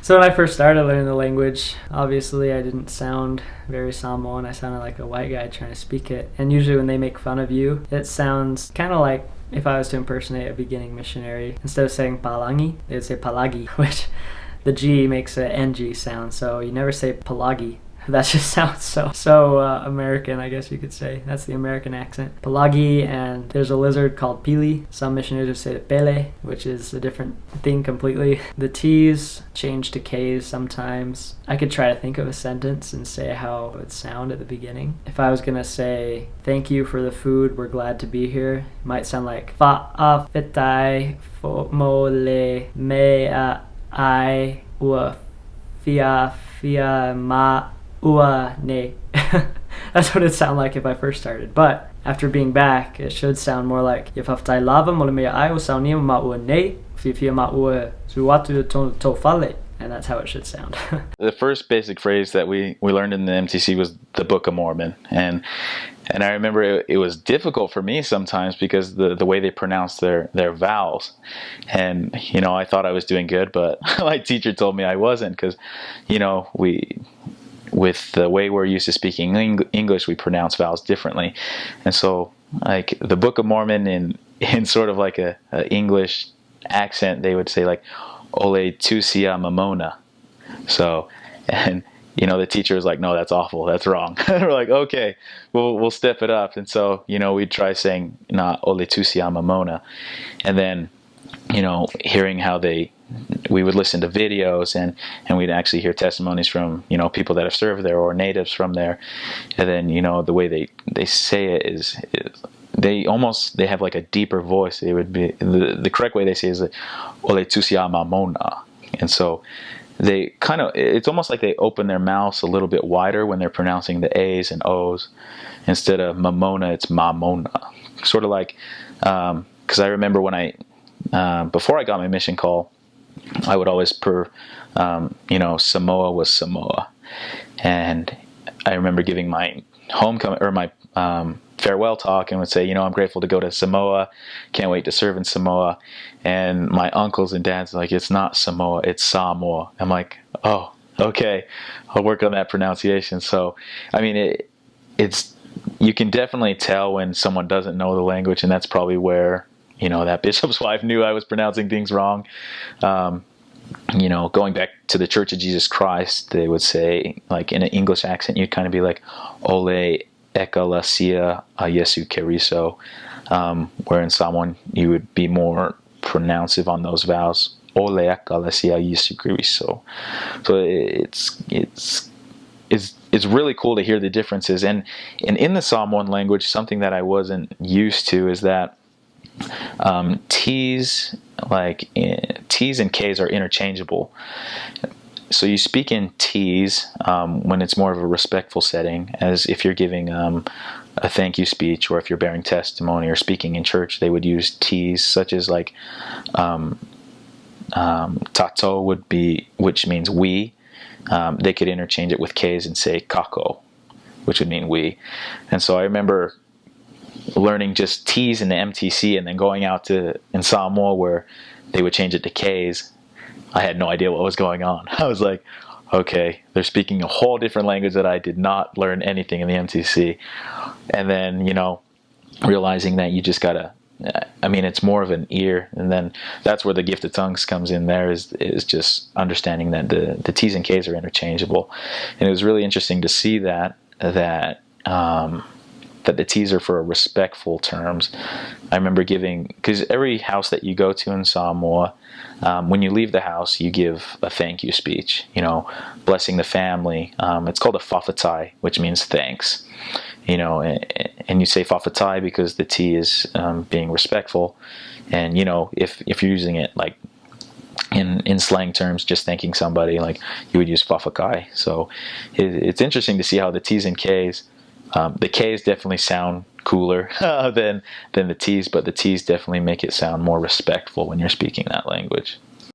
So when I first started learning the language, obviously I didn't sound very Samoan. I sounded like a white guy trying to speak it. And usually when they make fun of you, it sounds kind of like if I was to impersonate a beginning missionary. Instead of saying Palagi, they would say Palagi, which the G makes an NG sound. So you never say Palagi. That just sounds so American, I guess you could say. That's the American accent. Palagi, and there's a lizard called pili. Some missionaries would say pele, which is a different thing completely. The T's change to K's sometimes. I could try to think of a sentence and say how it would sound at the beginning. If I was going to say, thank you for the food, we're glad to be here, it might sound like fa'afitai fo mo le me a I ua fia ma ua ne. That's what it'd sound like if I first started. But after being back, it should sound more like Yafaftai lava molemea I o saunia ma ua ne fia ma ua zuatu to fale. And that's how it should sound. The first basic phrase that we learned in the MTC was the Book of Mormon. And I remember it was difficult for me sometimes because the way they pronounced their vowels. And, I thought I was doing good, but my teacher told me I wasn't because, with the way we're used to speaking English, we pronounce vowels differently. And so, like, the Book of Mormon in sort of like a English accent, they would say, like, Ole tusia mamona. So, and, the teacher was like, no, that's awful. That's wrong. We're like, okay, we'll step it up. And so, we'd try saying, not Ole tusia mamona. And then, hearing how we would listen to videos and we'd actually hear testimonies from, people that have served there or natives from there. And then, the way they say it is they have like a deeper voice. It would be, the correct way they say is Ole tusia mamona. And so they it's almost like they open their mouths a little bit wider when they're pronouncing the A's and O's. Instead of mamona, it's mamona. Sort of like, because I remember when before I got my mission call, I would always Samoa was Samoa. And I remember giving my homecoming or my farewell talk and would say, I'm grateful to go to Samoa, can't wait to serve in Samoa. And my uncles and dads are like, it's not Samoa, it's Samoa. I'm like, oh, okay, I'll work on that pronunciation. So, I mean, it's you can definitely tell when someone doesn't know the language, and that's probably where that bishop's wife knew I was pronouncing things wrong. Going back to the Church of Jesus Christ, they would say, like in an English accent, you'd kind of be like, Ole ekalasia a Yesu Keriso, where in Samoan you would be more pronouncive on those vowels. Ole ekalasia Yesu Keriso. So it's really cool to hear the differences. And in the Samoan language, something that I wasn't used to is that T's and K's are interchangeable. So you speak in T's when it's more of a respectful setting, as if you're giving a thank you speech, or if you're bearing testimony or speaking in church, they would use T's, such as like tato would be, which means we. They could interchange it with K's and say kako, which would mean we. And so I remember learning just T's in the MTC and then going out in Samoa where they would change it to K's. I had no idea what was going on. I was like, okay, they're speaking a whole different language that I did not learn anything in the MTC. And then, realizing that you just gotta, it's more of an ear. And then that's where the gift of tongues comes in there, is just understanding that the T's and K's are interchangeable. And it was really interesting to see that the T's are for respectful terms. I remember because every house that you go to in Samoa, when you leave the house, you give a thank you speech, blessing the family. It's called a fafatai, which means thanks, and you say fafatai because the T is being respectful. And, if you're using it like in slang terms, just thanking somebody, like you would use fafakai. So it's interesting to see how the T's and K's, the K's definitely sound cooler than the T's, but the T's definitely make it sound more respectful when you're speaking that language.